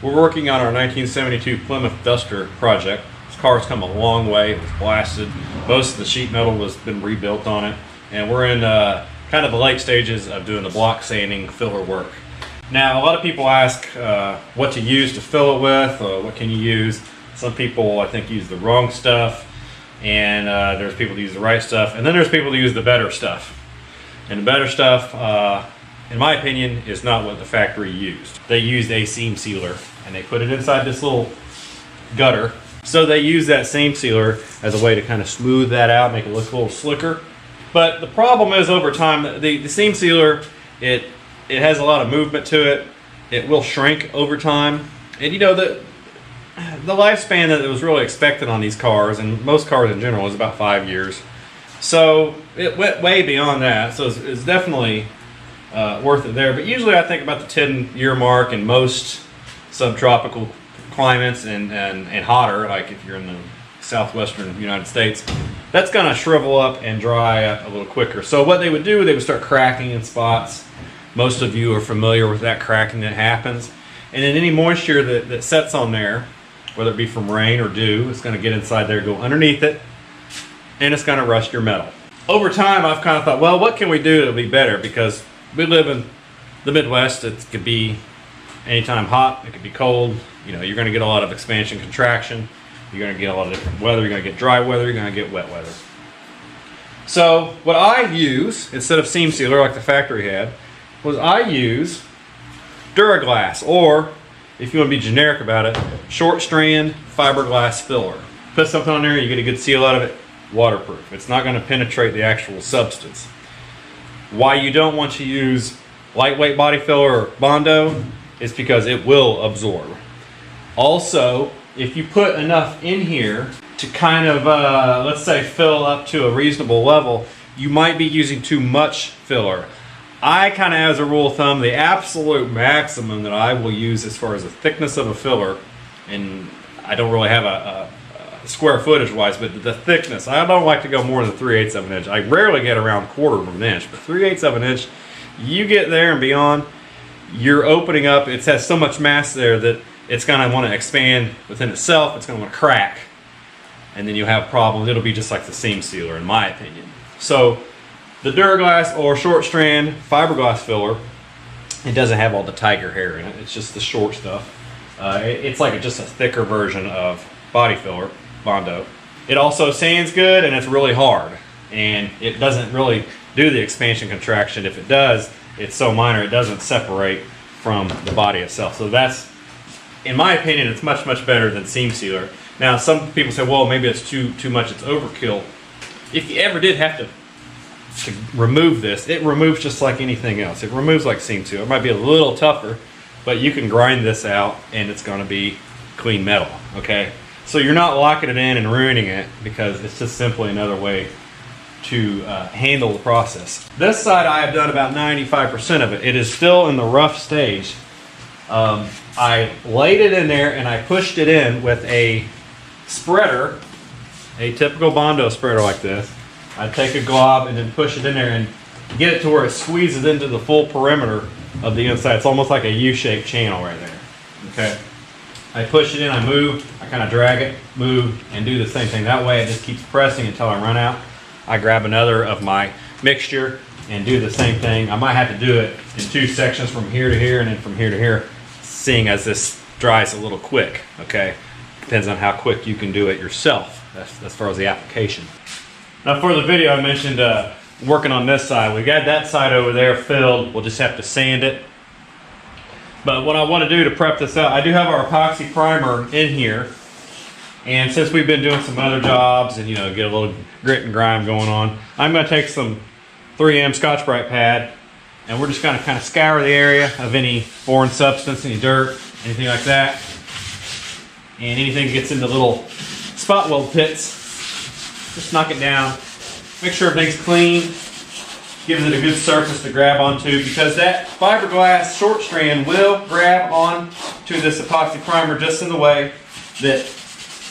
We're working on our 1972 Plymouth Duster project. This car's come a long way. It was blasted. Most of the sheet metal has been rebuilt on it. And we're in kind of the late stages of doing the block sanding filler work. Now, a lot of people ask what to use to fill it with, or what can you use. Some people, I think, use the wrong stuff. And there's people that use the right stuff. And then there's people that use the better stuff. And the better stuff, in my opinion, is not what the factory used. They used a seam sealer and they put it inside this little gutter. So they use that seam sealer as a way to kind of smooth that out, make it look a little slicker. But the problem is, over time, the seam sealer, it has a lot of movement to it. It will shrink over time. And you know, the lifespan that was really expected on these cars, and most cars in general, is about 5 years. So it went way beyond that. So it's definitely worth it there. But usually I think about the 10-year mark in most subtropical climates and hotter, like if you're in the southwestern United States, that's going to shrivel up and dry up a little quicker. So what they would do, they would start cracking in spots. Most of you are familiar with that cracking that happens. And then any moisture that sets on there, whether it be from rain or dew, it's going to get inside there, go underneath it, and it's going to rust your metal. Over time, I've kind of thought, well, what can we do that'll be better? Because we live in the Midwest. It could be anytime hot, it could be cold. You know, you're going to get a lot of expansion, contraction. You're going to get a lot of different weather. You're going to get dry weather. You're going to get wet weather. So what I use, instead of seam sealer like the factory had, was I use Duraglass, or if you want to be generic about it, short strand fiberglass filler. Put something on there, you get a good seal out of it. Waterproof. It's not going to penetrate the actual substance. Why you don't want to use lightweight body filler or Bondo is because it will absorb. Also, if you put enough in here to kind of, let's say, fill up to a reasonable level, you might be using too much filler. I kind of, as a rule of thumb, the absolute maximum that I will use as far as the thickness of a filler, and I don't really have a square footage wise, but the thickness, I don't like to go more than 3/8 of an inch. I rarely get around 1/4 of an inch, but 3/8 of an inch, you get there and beyond, you're opening up. It has so much mass there that it's going to want to expand within itself. It's going to want to crack, and then you'll have problems. It'll be just like the seam sealer, in my opinion. So the Duraglass or short strand fiberglass filler, it doesn't have all the tiger hair in it. It's just the short stuff. It's like just a thicker version of body filler, Bondo. It also sands good, and it's really hard, and it doesn't really do the expansion contraction. If it does, it's so minor it doesn't separate from the body itself. So that's, in my opinion, it's much better than seam sealer. Now some people say, well, maybe it's too much, it's overkill. If you ever did have to remove this, it removes just like anything else. It removes like seam sealer. It might be a little tougher, but you can grind this out and it's going to be clean metal. Okay, so you're not locking it in and ruining it, because it's just simply another way to handle the process. This side I have done about 95% of it. It is still in the rough stage. I laid it in there and I pushed it in with a spreader, a typical Bondo spreader like this. I take a glob and then push it in there and get it to where it squeezes into the full perimeter of the inside. It's almost like a U-shaped channel right there. Okay. I push it in, I move, I kind of drag it, move, and do the same thing. That way it just keeps pressing until I run out. I grab another of my mixture and do the same thing. I might have to do it in 2 sections, from here to here and then from here to here, seeing as this dries a little quick. Okay. Depends on how quick you can do it yourself. That's as far as the application. Now for the video, I mentioned working on this side. We got that side over there filled. We'll just have to sand it. But what I want to do to prep this out, I do have our epoxy primer in here. And since we've been doing some other jobs and, you know, get a little grit and grime going on, I'm going to take some 3M Scotch-Brite pad, and we're just going to kind of scour the area of any foreign substance, any dirt, anything like that. And anything that gets into little spot weld pits, just knock it down. Make sure everything's clean. Gives it a good surface to grab onto, because that fiberglass short strand will grab on to this epoxy primer just in the way that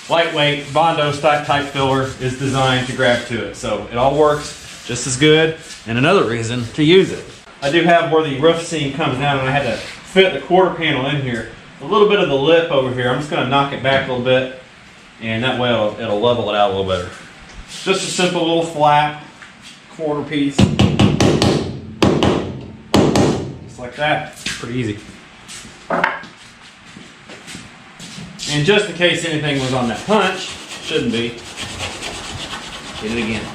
lightweight Bondo type filler is designed to grab to it. So it all works just as good. And another reason to use it. I do have where the roof seam comes down, and I had to fit the quarter panel in here. a little bit of the lip over here. I'm just going to knock it back a little bit, and that way it'll level it out a little better. Just a simple little flap, quarter piece. Just like that. Pretty easy. And just in case anything was on that punch, shouldn't be, hit it again.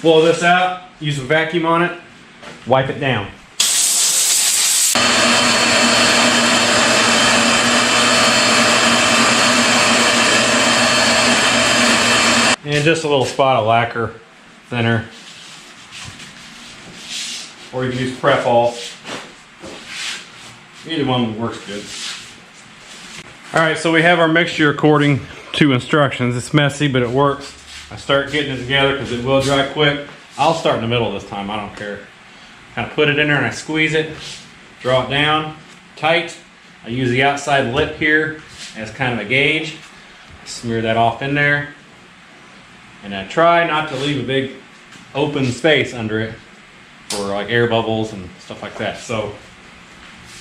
Blow this out, use a vacuum on it, wipe it down. And just a little spot of lacquer thinner. Or you can use prep all. Either one works good. Alright, so we have our mixture according to instructions. It's messy, but it works. I start getting it together because it will dry quick. I'll start in the middle this time, I don't care. Kind of put it in there and I squeeze it, draw it down tight. I use the outside lip here as kind of a gauge. Smear that off in there. And I try not to leave a big open space under it for like air bubbles and stuff like that. So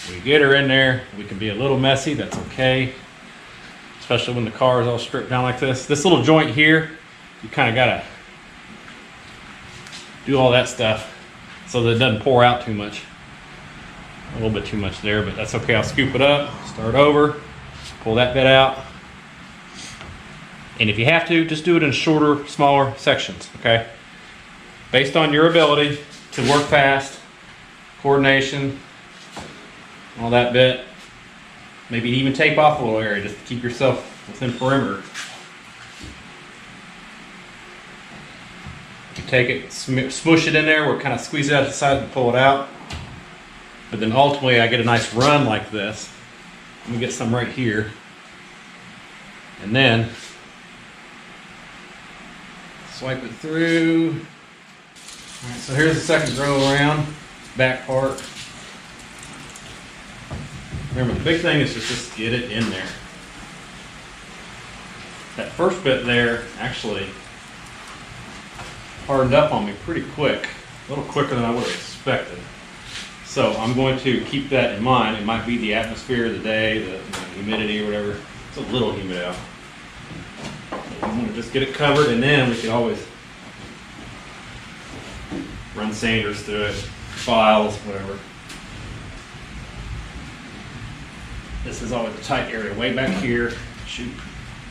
we get her in there. We can be a little messy, that's okay. Especially when the car is all stripped down like this. This little joint here, you kind of gotta do all that stuff so that it doesn't pour out too much. A little bit too much there, but that's okay. I'll scoop it up, start over, pull that bit out. And if you have to, just do it in shorter, smaller sections, okay? Based on your ability to work fast, coordination, all that bit. Maybe even tape off a little area just to keep yourself within perimeter. You take it, smush it in there, we'll kind of squeeze it out the side and pull it out. But then ultimately I get a nice run like this. Let me get some right here. And then swipe it through. All right, so here's the second row around, back part. Remember, the big thing is just get it in there. That first bit there actually hardened up on me pretty quick, a little quicker than I would have expected. So I'm going to keep that in mind. It might be the atmosphere of the day, the humidity or whatever. It's a little humid out. I'm going to just get it covered, and then we can always run sanders through it, files, whatever. This is always a tight area, way back here. Shoot.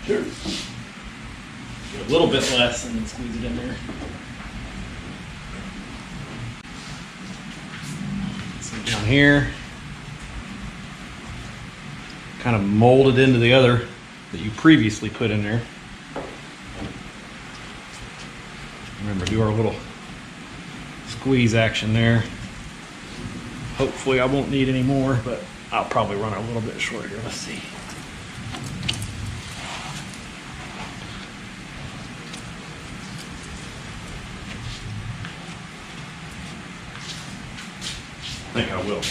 Sure. Get a little bit less and then squeeze it in there. So down here, kind of mold it into the other that you previously put in there. Remember, do our little squeeze action there. Hopefully I won't need any more, but I'll probably run a little bit short here. Let's see. I think I will.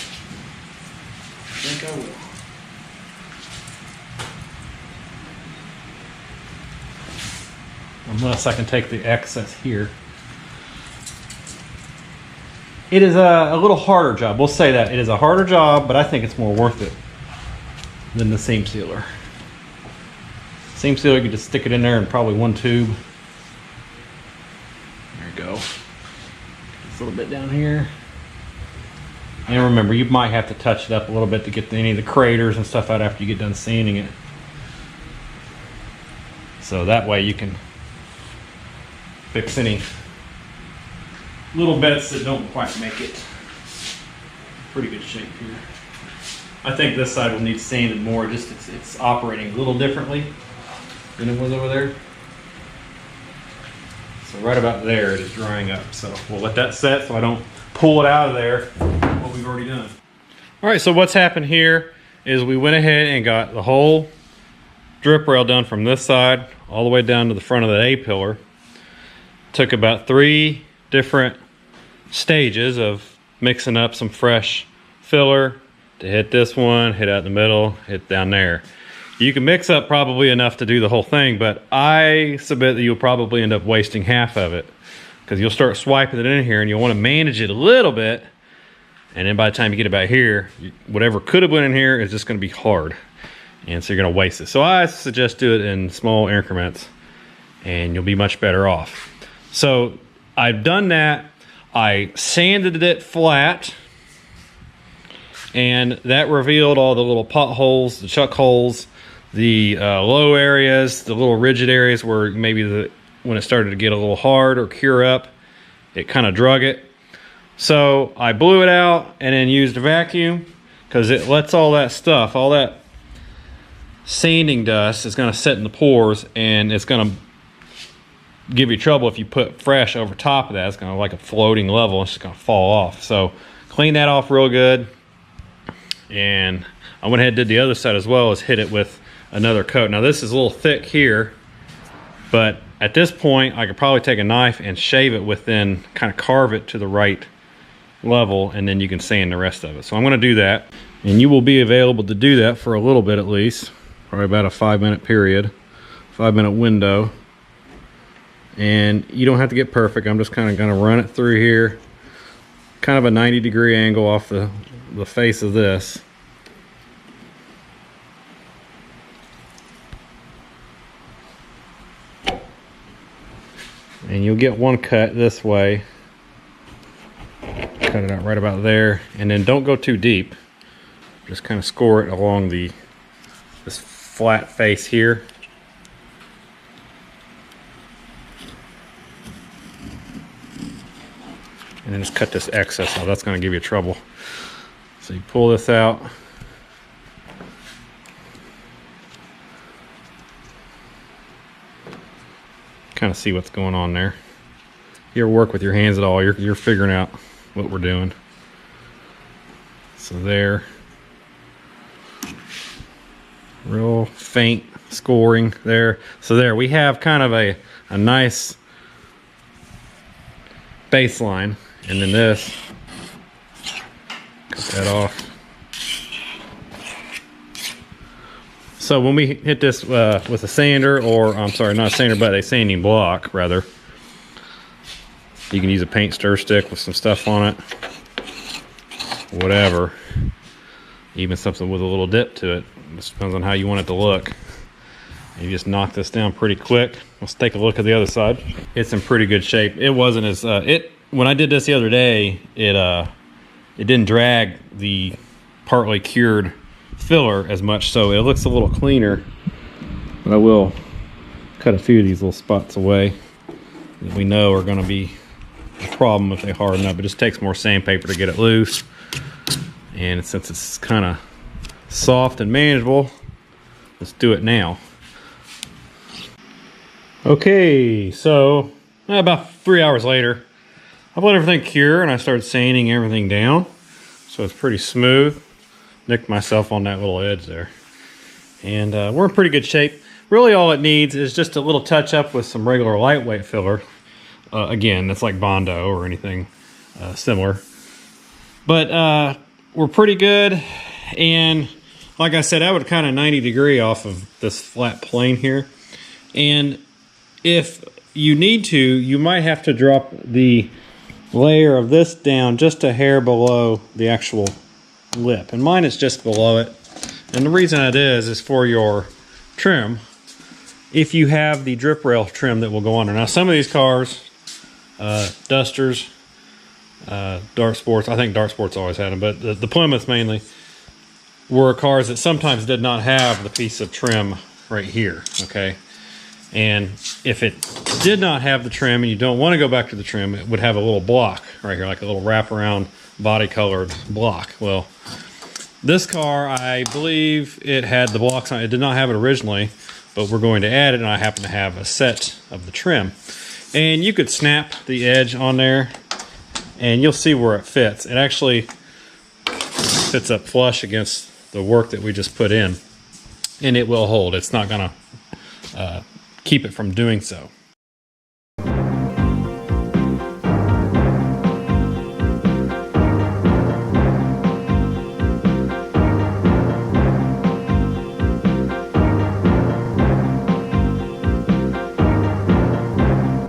Unless I can take the excess here. It is a little harder job. We'll say that. It is a harder job, but I think it's more worth it than the seam sealer. Seam sealer, you can just stick it in there in probably one tube. There you go. Just a little bit down here. And remember, you might have to touch it up a little bit to get any of the craters and stuff out after you get done sanding it. So that way you can fix any little bits that don't quite make it. Pretty good shape here. I think this side will need sanded more, just it's operating a little differently than it was over there. So right about there it is drying up. So we'll let that set so I don't pull it out of there, what we've already done. All right, so what's happened here is we went ahead and got the whole drip rail done from this side all the way down to the front of the A-pillar. Took about 3 different stages of mixing up some fresh filler to hit this one, hit out in the middle, hit down there. You can mix up probably enough to do the whole thing, but I submit that you'll probably end up wasting half of it because you'll start swiping it in here and you'll want to manage it a little bit, and then by the time you get about here, whatever could have went in here is just going to be hard. and so you're going to waste it. So I suggest do it in small increments, and you'll be much better off. So I've done that. I sanded it flat, and that revealed all the little potholes, the chuck holes, the low areas, the little rigid areas where maybe when it started to get a little hard or cure up, it kind of drug it. So I blew it out and then used a vacuum, because it lets all that stuff, all that sanding dust is going to sit in the pores, and it's going to give you trouble if you put fresh over top of that. It's going to like a floating level. It's just going to fall off. So clean that off real good. And I went ahead and did the other side as well, as hit it with another coat. Now this is a little thick here, but at this point I could probably take a knife and shave it within, kind of carve it to the right level, and then you can sand the rest of it. So I'm going to do that, and you will be available to do that for a little bit, at least probably about a 5-minute period, 5-minute window. And you don't have to get perfect. I'm just kind of going to run it through here, kind of a 90-degree angle off the face of this. And you'll get one cut this way. Cut it out right about there, and then don't go too deep. Just kind of score it along this flat face here. And then just cut this excess out. That's going to give you trouble. So you pull this out. Kind of see what's going on there. You ever work with your hands at all, you're figuring out what we're doing. So there. Real faint scoring there. So there, we have kind of a nice baseline. And then this, cut that off. So when we hit this with a sander, or I'm sorry, not a sander, but a sanding block rather, you can use a paint stir stick with some stuff on it, whatever, even something with a little dip to it. It just depends on how you want it to look. You just knock this down pretty quick. Let's take a look at the other side. It's in pretty good shape. It wasn't as when I did this the other day, it didn't drag the partly cured filler as much, so it looks a little cleaner. But I will cut a few of these little spots away that we know are going to be a problem if they harden up. It just takes more sandpaper to get it loose, and since it's kind of soft and manageable, let's do it now. Okay, so about 3 hours later, I've let everything cure, and I started sanding everything down, so it's pretty smooth. Nicked myself on that little edge there, and we're in pretty good shape. Really all it needs is just a little touch up with some regular lightweight filler. Again, that's like Bondo or anything similar, but we're pretty good. And like I said, I would kind of 90-degree off of this flat plane here, and if you need to, you might have to drop the layer of this down just a hair below the actual lip, and mine is just below it. And the reason that is for your trim, if you have the drip rail trim that will go on there. Now some of these cars, Dusters, Dart Sports, I think Dart Sports always had them, but the Plymouth mainly were cars that sometimes did not have the piece of trim right here, okay? And if it did not have the trim and you don't want to go back to the trim, it would have a little block right here, like a little wraparound body colored block. Well, this car, I believe it had the blocks on it. It did not have it originally, but we're going to add it, and I happen to have a set of the trim. And you could snap the edge on there, and you'll see where it fits. It actually fits up flush against the work that we just put in, and it will hold. It's not going to keep it from doing so.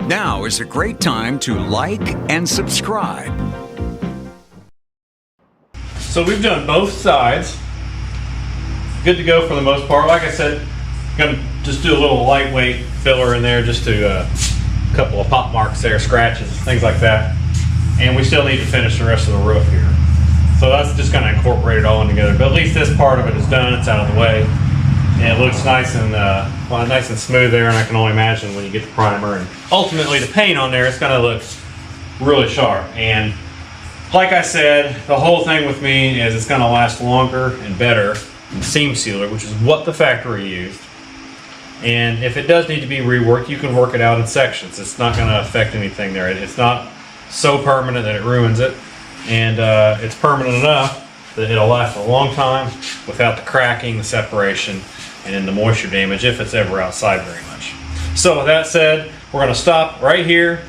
Now is a great time to like and subscribe. So we've done both sides, good to go for the most part. Like I said, gonna just do a little lightweight filler in there, just to a couple of pop marks there, scratches, things like that. And we still need to finish the rest of the roof here. So that's just gonna incorporate it all in together. But at least this part of it is done, it's out of the way. And it looks nice and well, nice and smooth there, and I can only imagine when you get the primer and ultimately the paint on there, it's gonna look really sharp. And like I said, the whole thing with me is it's gonna last longer and better than seam sealer, which is what the factory used. And if it does need to be reworked, you can work it out in sections. It's not gonna affect anything there. It's not so permanent that it ruins it. And it's permanent enough that it'll last a long time without the cracking, the separation, and then the moisture damage if it's ever outside very much. So with that said, we're gonna stop right here.